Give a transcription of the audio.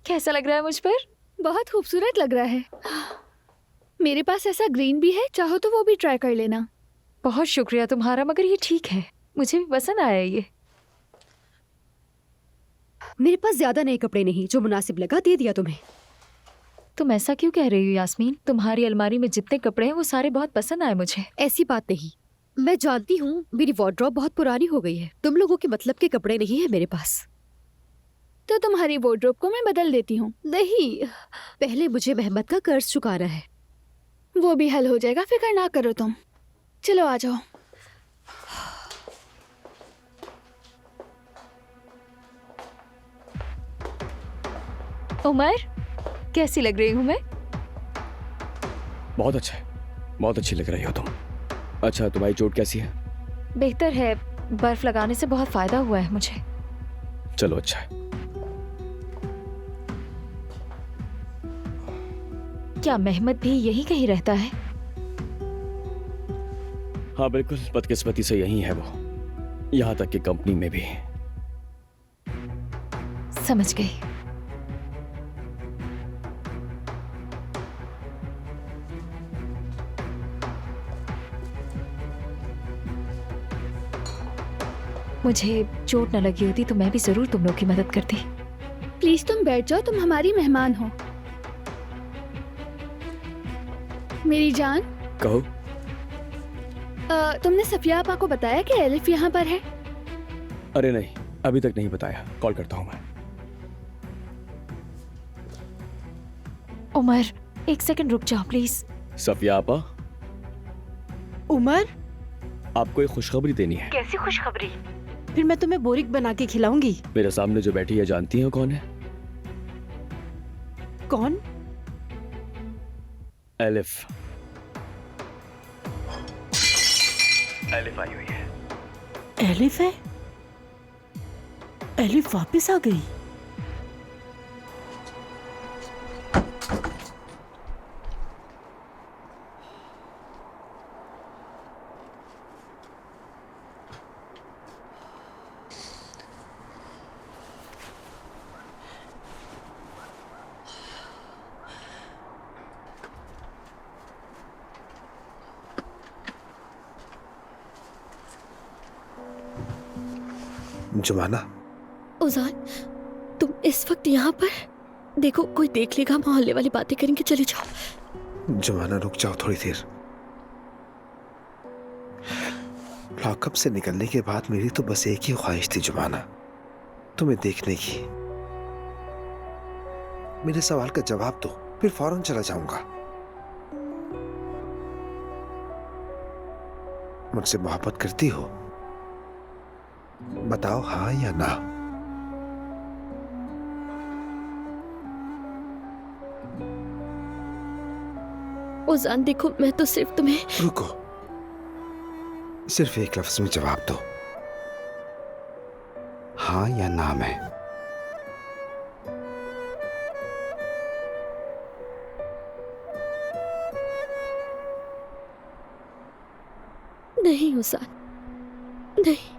कैसा लग रहा है मुझ पर? बहुत खूबसूरत लग रहा है। मेरे पास ऐसा ग्रीन भी है, चाहो तो वो भी ट्राई कर लेना। बहुत शुक्रिया तुम्हारा, मगर ये ठीक है, मुझे भी पसंद आया ये। मेरे पास ज्यादा नए कपड़े नहीं, जो मुनासिब लगा दे दिया तुम्हें। तुम ऐसा क्यों कह रही हो यास्मीन? तुम्हारी अलमारी में जितने कपड़े हैं वो सारे बहुत पसंद आए मुझे। ऐसी बात नहीं, मैं जानती हूँ मेरी वार्डरोब बहुत पुरानी हो गई है। तुम लोगों के मतलब के कपड़े नहीं है मेरे पास। तो तुम्हारी वार्डरोब को मैं बदल देती हूँ। नहीं, पहले मुझे मेहमत का कर्ज चुकाना है। वो भी हल हो जाएगा, फिक्र ना करो तुम। चलो आ जाओ। उमर, कैसी लग रही हूँ मैं? बहुत अच्छा है, बहुत अच्छी लग रही हो तुम। अच्छा, तुम्हारी चोट कैसी है? बेहतर है, बर्फ लगाने से बहुत फायदा हुआ है मुझे। चलो अच्छा है। क्या मेहमत भी यही कहीं रहता है? हाँ बिल्कुल, बदकिस्मती से यही है वो, यहाँ तक कि कंपनी में भी। समझ गई। मुझे चोट न लगी होती तो मैं भी जरूर तुम लोग की मदद करती। प्लीज तुम बैठ जाओ, तुम हमारी मेहमान हो। मेरी जान, कहो। तुमने सफिया आपा को बताया कि एलिफ यहाँ पर है? अरे नहीं, अभी तक नहीं बताया, कॉल करता हूँ मैं। उमर, एक सेकंड रुक जाओ प्लीज। सफिया आपा, उमर, आपको एक खुशखबरी देनी है। कैसी खुशखबरी? फिर मैं तुम्हें बोरिक बना के खिलाऊंगी। मेरे सामने जो बैठी है जानती हैं कौन है? कौन? एलिफ। एलिफ आई हुई है। एलिफ है? एलिफ वापस आ गई? जुमाना, उजान, तुम इस वक्त यहाँ पर? देखो कोई देख लेगा, मोहल्ले वाली बातें करेंगे, चले जाओ। जुमाना रुक जाओ थोड़ी देर। लॉकअप से निकलने के बाद मेरी तो बस एक ही ख्वाहिश थी जुमाना, तुम्हें देखने की। मेरे सवाल का जवाब दो, फिर फौरन चला जाऊंगा। मुझसे मोहब्बत करती हो? बताओ हाँ या ना। उजान देखो, मैं तो सिर्फ तुम्हें। रुको, सिर्फ एक लफ्ज में जवाब दो, हाँ या ना में। नहीं उजान, नहीं।